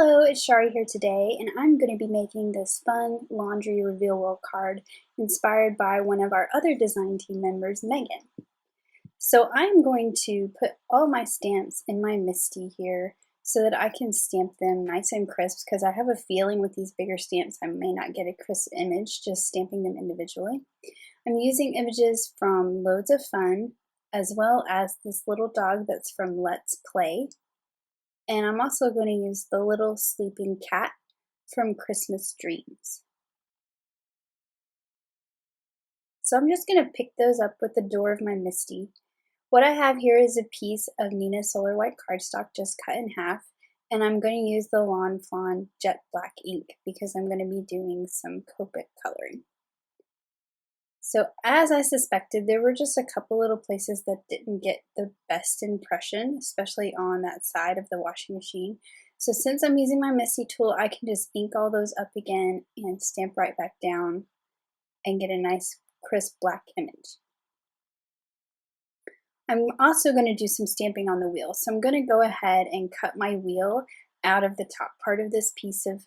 Hello, it's Shari here today, and I'm going to be making this fun laundry reveal wheel card inspired by one of our other design team members, Megan. So I'm going to put all my stamps in my Misty here so that I can stamp them nice and crisp, because I have a feeling with these bigger stamps I may not get a crisp image just stamping them individually. I'm using images from Loads of Fun, as well as this little dog that's from Let's Play. And I'm also going to use the little sleeping cat from Christmas Dreams. So I'm just going to pick those up with the door of my Misty. What I have here is a piece of Nina Solar White cardstock just cut in half, and I'm going to use the Lawn Fawn Jet Black ink because I'm going to be doing some Copic coloring. So as I suspected, there were just a couple little places that didn't get the best impression, especially on that side of the washing machine. So since I'm using my Misty tool, I can just ink all those up again and stamp right back down and get a nice crisp black image. I'm also going to do some stamping on the wheel. So I'm going to go ahead and cut my wheel out of the top part of this piece of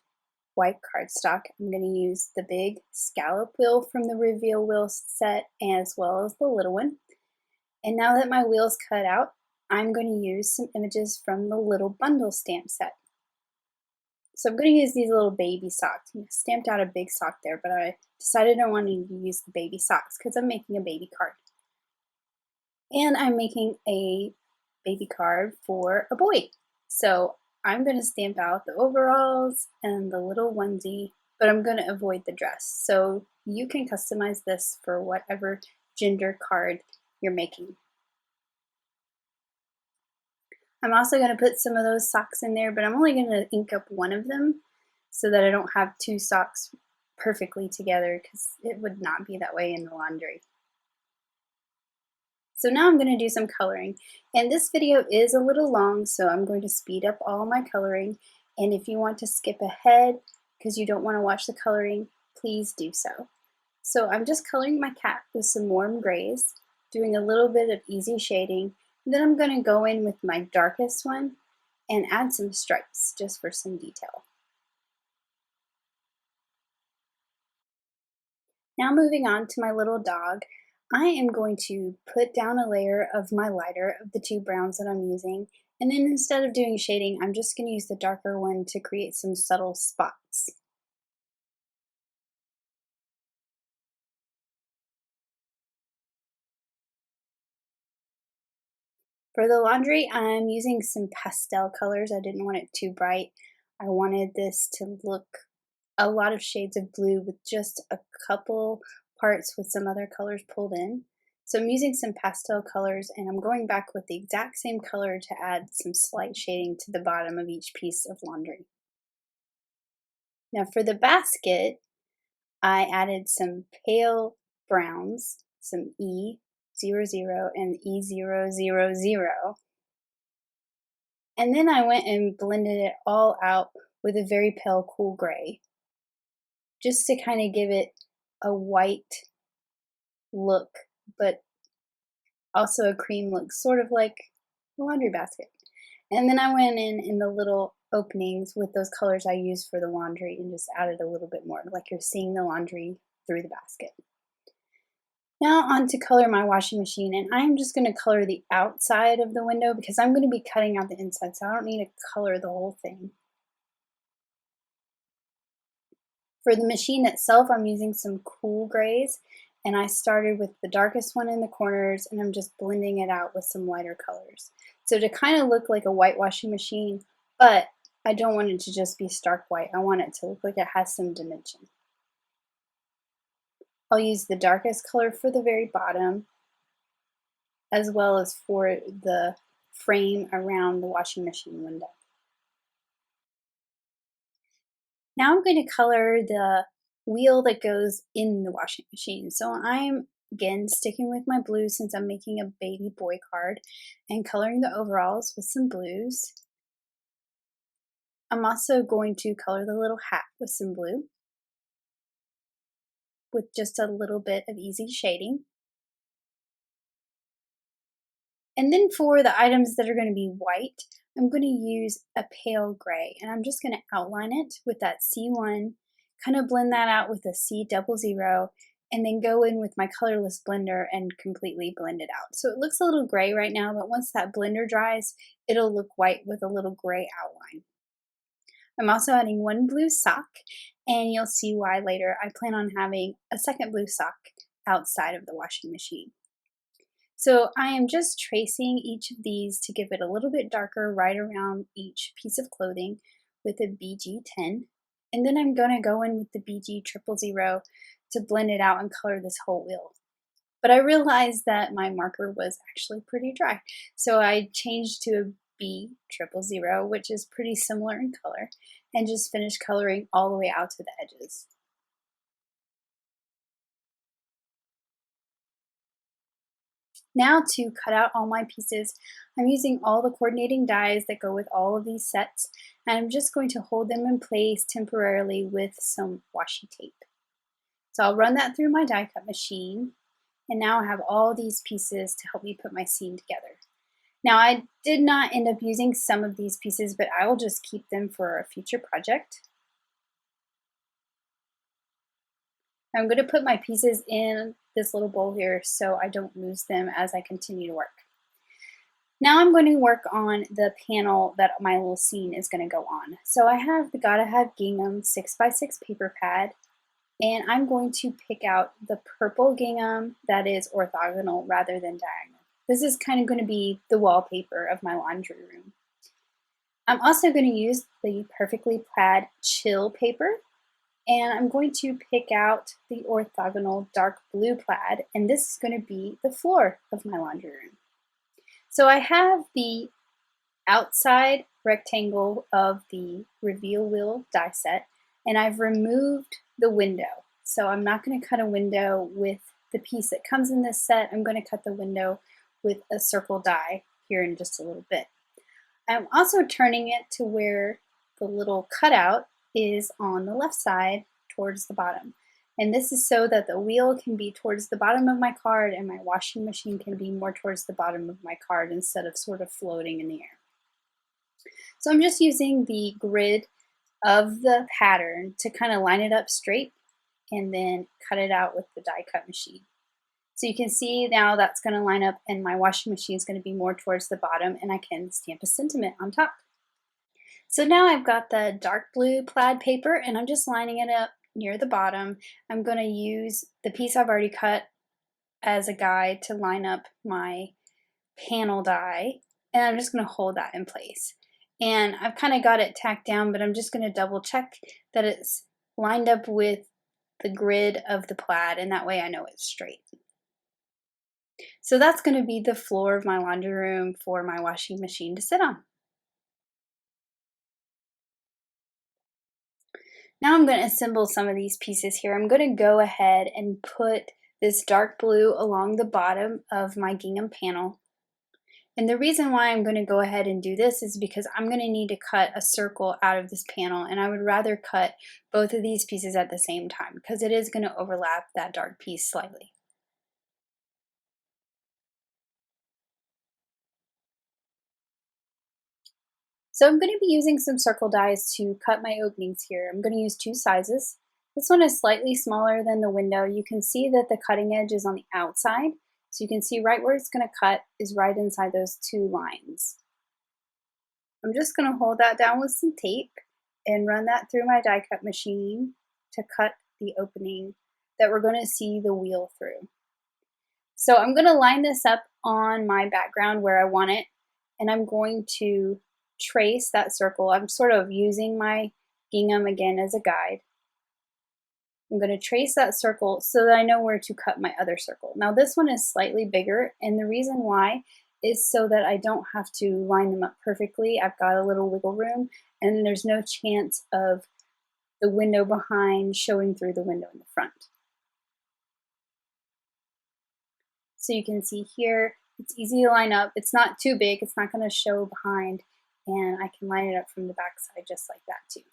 white cardstock. I'm going to use the big scallop wheel from the Reveal Wheel set as well as the little one. And now that my wheel's cut out, I'm going to use some images from the little bundle stamp set. So I'm going to use these little baby socks. I stamped out a big sock there, but I decided I wanted to use the baby socks because I'm making a baby card. And I'm making a baby card for a boy. So I'm going to stamp out the overalls and the little onesie, but I'm going to avoid the dress. So you can customize this for whatever gender card you're making. I'm also going to put some of those socks in there, but I'm only going to ink up one of them so that I don't have two socks perfectly together, because it would not be that way in the laundry. So now I'm going to do some coloring, and this video is a little long, so I'm going to speed up all my coloring, and if you want to skip ahead because you don't want to watch the coloring, please do so. So I'm just coloring my cat with some warm grays, doing a little bit of easy shading, and then I'm going to go in with my darkest one and add some stripes just for some detail. Now moving on to my little dog, I am going to put down a layer of my lighter of the two browns that I'm using, and then instead of doing shading, I'm just going to use the darker one to create some subtle spots. For the laundry, I'm using some pastel colors. I didn't want it too bright. I wanted this to look a lot of shades of blue with just a couple parts with some other colors pulled in. So I'm using some pastel colors, and I'm going back with the exact same color to add some slight shading to the bottom of each piece of laundry. Now for the basket, I added some pale browns, some E00 and E000. And then I went and blended it all out with a very pale cool gray, just to kind of give it a white look, but also a cream look, sort of like a laundry basket. And then I went in the little openings with those colors I used for the laundry and just added a little bit more, like you're seeing the laundry through the basket. Now on to color my washing machine, and I'm just going to color the outside of the window because I'm going to be cutting out the inside, so I don't need to color the whole thing. For the machine itself, I'm using some cool grays, and I started with the darkest one in the corners, and I'm just blending it out with some lighter colors. So to kind of look like a white washing machine, but I don't want it to just be stark white. I want it to look like it has some dimension. I'll use the darkest color for the very bottom, as well as for the frame around the washing machine window. Now I'm going to color the wheel that goes in the washing machine. So I'm, again, sticking with my blues since I'm making a baby boy card, and coloring the overalls with some blues. I'm also going to color the little hat with some blue, with just a little bit of easy shading. And then for the items that are going to be white, I'm going to use a pale gray, and I'm just going to outline it with that C1, kind of blend that out with a C00, and then go in with my colorless blender and completely blend it out. So it looks a little gray right now, but once that blender dries, it'll look white with a little gray outline. I'm also adding one blue sock, and you'll see why later. I plan on having a second blue sock outside of the washing machine. So I am just tracing each of these to give it a little bit darker right around each piece of clothing with a BG10. And then I'm going to go in with the BG000 to blend it out and color this whole wheel. But I realized that my marker was actually pretty dry. So I changed to a B000, which is pretty similar in color, and just finished coloring all the way out to the edges. Now to cut out all my pieces, I'm using all the coordinating dies that go with all of these sets, and I'm just going to hold them in place temporarily with some washi tape. So I'll run that through my die cut machine, and now I have all these pieces to help me put my scene together. Now I did not end up using some of these pieces, but I will just keep them for a future project. I'm going to put my pieces in this little bowl here so I don't lose them as I continue to work. Now I'm going to work on the panel that my little scene is going to go on. So I have the Gotta Have Gingham 6x6 paper pad, and I'm going to pick out the purple gingham that is orthogonal rather than diagonal. This is kind of going to be the wallpaper of my laundry room. I'm also going to use the Perfectly Plaid Chill paper, and I'm going to pick out the orthogonal dark blue plaid, and this is going to be the floor of my laundry room. So I have the outside rectangle of the Reveal Wheel die set, and I've removed the window. So I'm not going to cut a window with the piece that comes in this set. I'm going to cut the window with a circle die here in just a little bit. I'm also turning it to where the little cutout is on the left side towards the bottom. And this is so that the wheel can be towards the bottom of my card and my washing machine can be more towards the bottom of my card instead of sort of floating in the air. So I'm just using the grid of the pattern to kind of line it up straight and then cut it out with the die cut machine. So you can see now that's going to line up and my washing machine is going to be more towards the bottom and I can stamp a sentiment on top. So now I've got the dark blue plaid paper and I'm just lining it up near the bottom. I'm going to use the piece I've already cut as a guide to line up my panel die, and I'm just going to hold that in place. And I've kind of got it tacked down, but I'm just going to double check that it's lined up with the grid of the plaid, and that way I know it's straight. So that's going to be the floor of my laundry room for my washing machine to sit on. Now I'm going to assemble some of these pieces here. I'm going to go ahead and put this dark blue along the bottom of my gingham panel. And the reason why I'm going to go ahead and do this is because I'm going to need to cut a circle out of this panel, and I would rather cut both of these pieces at the same time because it is going to overlap that dark piece slightly. So I'm going to be using some circle dies to cut my openings here. I'm going to use two sizes. This one is slightly smaller than the window. You can see that the cutting edge is on the outside. So you can see right where it's going to cut is right inside those two lines. I'm just going to hold that down with some tape and run that through my die cut machine to cut the opening that we're going to see the wheel through. So I'm going to line this up on my background where I want it, and I'm going to trace that circle. I'm sort of using my gingham again as a guide. I'm going to trace that circle so that I know where to cut my other circle. Now this one is slightly bigger, and the reason why is so that I don't have to line them up perfectly. I've got a little wiggle room, and there's no chance of the window behind showing through the window in the front. So you can see here, it's easy to line up. It's not too big, it's not going to show behind, and I can line it up from the back side just like that too.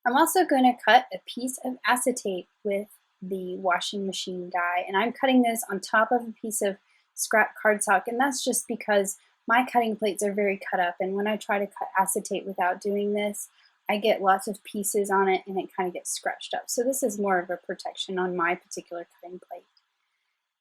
I'm also going to cut a piece of acetate with the washing machine die, and I'm cutting this on top of a piece of scrap cardstock, and that's just because my cutting plates are very cut up, and when I try to cut acetate without doing this, I get lots of pieces on it and it kind of gets scratched up. So this is more of a protection on my particular cutting plate.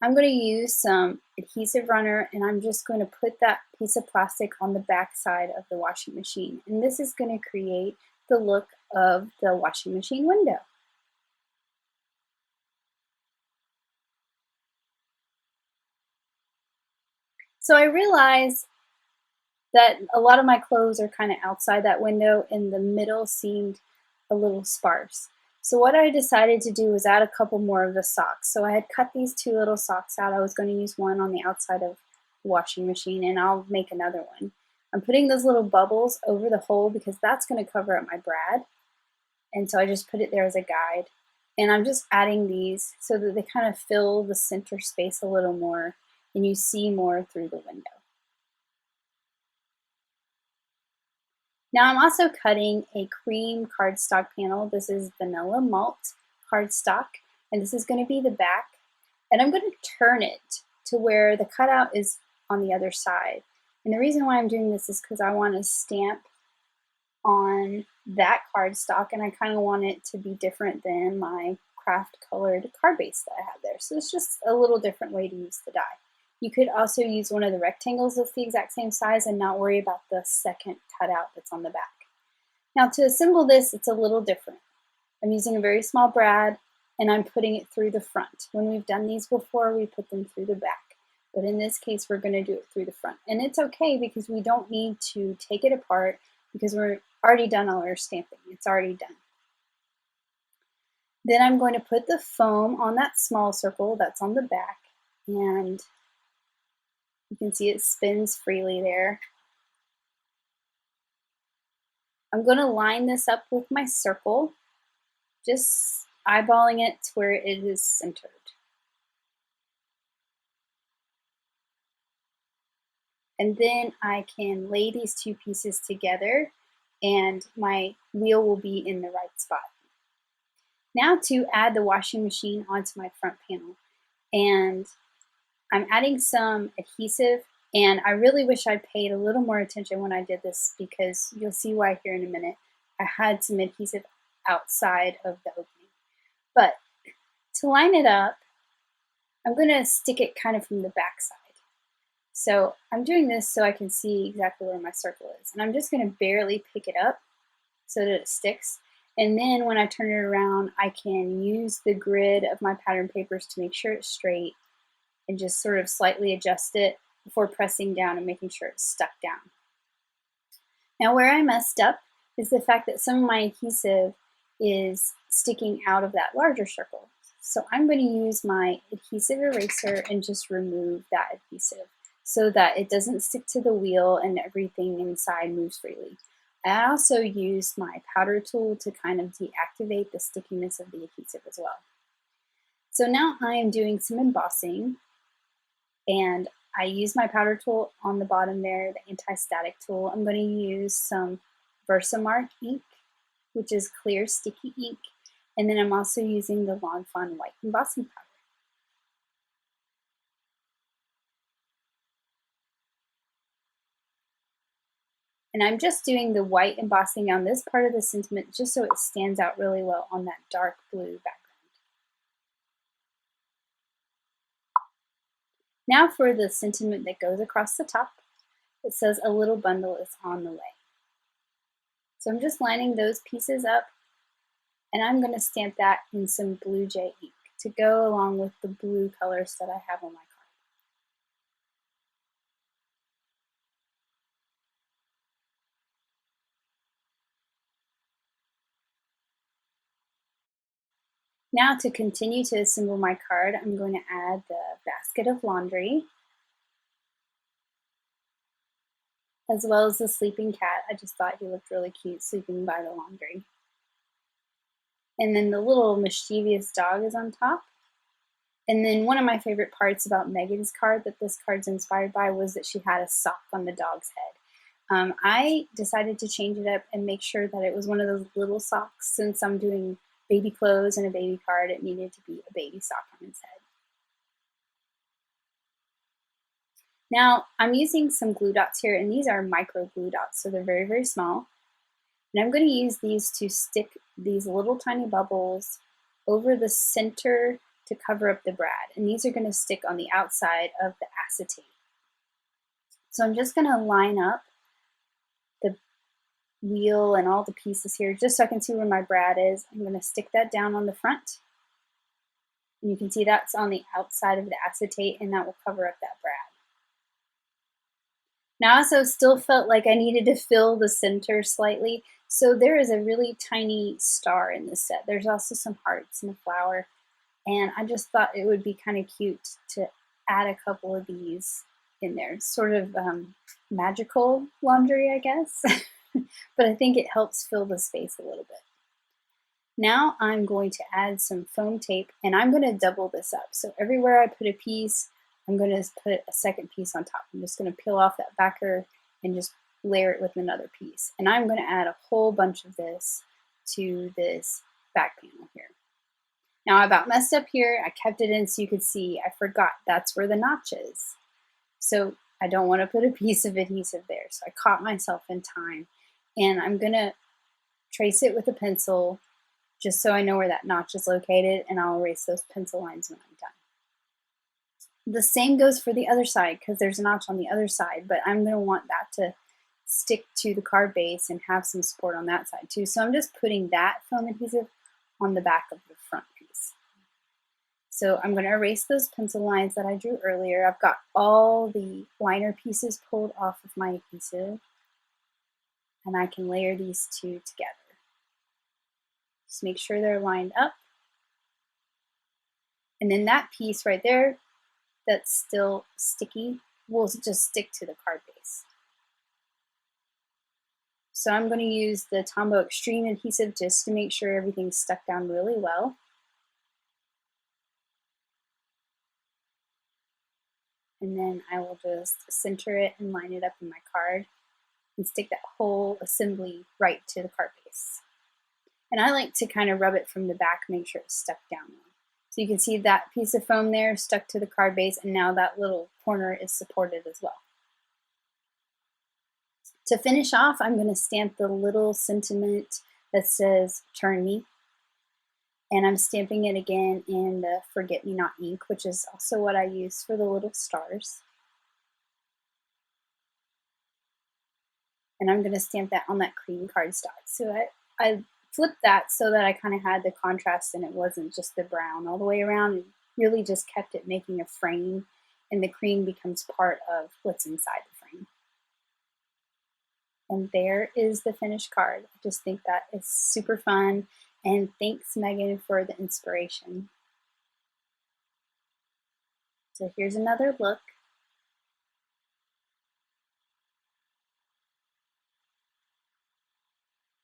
I'm going to use some adhesive runner, and I'm just going to put that piece of plastic on the back side of the washing machine. And this is going to create the look of the washing machine window. So I realized that a lot of my clothes are kind of outside that window, and the middle seemed a little sparse. So what I decided to do was add a couple more of the socks. So I had cut these 2 little socks out. I was going to use one on the outside of the washing machine, and I'll make another one. I'm putting those little bubbles over the hole because that's going to cover up my brad. And so I just put it there as a guide. And I'm just adding these so that they kind of fill the center space a little more and you see more through the window. Now I'm also cutting a cream cardstock panel. This is vanilla malt cardstock, and this is going to be the back. And I'm going to turn it to where the cutout is on the other side. And the reason why I'm doing this is because I want to stamp on that cardstock, and I kind of want it to be different than my craft colored card base that I have there. So it's just a little different way to use the die. You could also use one of the rectangles that's the exact same size and not worry about the second cutout that's on the back. Now to assemble this, it's a little different. I'm using a very small brad and I'm putting it through the front. When we've done these before, we put them through the back. But in this case, we're going to do it through the front. And it's okay because we don't need to take it apart because we're already done all our stamping. It's already done. Then I'm going to put the foam on that small circle that's on the back, and you can see it spins freely there. I'm going to line this up with my circle, just eyeballing it to where it is centered. And then I can lay these 2 pieces together and my wheel will be in the right spot. Now to add the washing machine onto my front panel. And I'm adding some adhesive, and I really wish I paid a little more attention when I did this because you'll see why here in a minute. I had some adhesive outside of the opening. But to line it up, I'm going to stick it kind of from the back side. So I'm doing this so I can see exactly where my circle is. And I'm just going to barely pick it up so that it sticks. And then when I turn it around, I can use the grid of my pattern papers to make sure it's straight and just sort of slightly adjust it before pressing down and making sure it's stuck down. Now where I messed up is the fact that some of my adhesive is sticking out of that larger circle. So I'm going to use my adhesive eraser and just remove that adhesive so that it doesn't stick to the wheel and everything inside moves freely. I also used my powder tool to kind of deactivate the stickiness of the adhesive as well. So now I am doing some embossing, and I use my powder tool on the bottom there, the anti-static tool. I'm going to use some Versamark ink, which is clear sticky ink, and then I'm also using the Lawn Fawn white embossing powder. And I'm just doing the white embossing on this part of the sentiment just so it stands out really well on that dark blue background. Now for the sentiment that goes across the top, it says a little bundle is on the way. So I'm just lining those pieces up, and I'm going to stamp that in some Blue Jay ink to go along with the blue colors that I have on my card. Now to continue to assemble my card, I'm going to add the basket of laundry, as well as the sleeping cat. I just thought he looked really cute sleeping by the laundry. And then the little mischievous dog is on top. And then one of my favorite parts about Megan's card that this card's inspired by was that she had a sock on the dog's head. I decided to change it up and make sure that it was one of those little socks. Since I'm doing baby clothes and a baby card, it needed to be a baby sock on his head. Now I'm using some glue dots here, and these are micro glue dots, so they're very, very small. And I'm going to use these to stick these little tiny bubbles over the center to cover up the brad. And these are going to stick on the outside of the acetate. So I'm just going to line up the wheel and all the pieces here just so I can see where my brad is. I'm going to stick that down on the front. And you can see that's on the outside of the acetate, and that will cover up that brad. Now I also still felt like I needed to fill the center slightly, so there is a really tiny star in this set. There's also some hearts and a flower, and I just thought it would be kind of cute to add a couple of these in there. It's sort of magical laundry, I guess, but I think it helps fill the space a little bit. Now I'm going to add some foam tape, and I'm going to double this up. So everywhere I put a piece, I'm going to put a second piece on top. I'm just going to peel off that backer and just layer it with another piece. And I'm going to add a whole bunch of this to this back panel here. Now I about messed up here. I kept it in so you could see. I forgot that's where the notch is. So I don't want to put a piece of adhesive there. So I caught myself in time. And I'm going to trace it with a pencil just so I know where that notch is located, and I'll erase those pencil lines when I'm done. The same goes for the other side because there's a notch on the other side, but I'm going to want that to stick to the card base and have some support on that side too. So I'm just putting that foam adhesive on the back of the front piece. So I'm going to erase those pencil lines that I drew earlier. I've got all the liner pieces pulled off of my adhesive, and I can layer these two together. Just make sure they're lined up. And then that piece right there that's still sticky will just stick to the card base. So I'm going to use the Tombow Extreme adhesive just to make sure everything's stuck down really well. And then I will just center it and line it up in my card and stick that whole assembly right to the card base. And I like to kind of rub it from the back, make sure it's stuck down well. So you can see that piece of foam there stuck to the card base, and now that little corner is supported as well. To finish off, I'm going to stamp the little sentiment that says "Turn Me," and I'm stamping it again in the Forget Me Not ink, which is also what I use for the little stars. And I'm going to stamp that on that cream cardstock. So I flipped that so that I kind of had the contrast and it wasn't just the brown all the way around. It really just kept it making a frame, and the cream becomes part of what's inside the frame. And there is the finished card. I just think that is super fun, and thanks Megan for the inspiration. So here's another look.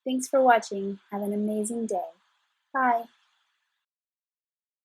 Thanks for watching. Have an amazing day. Bye.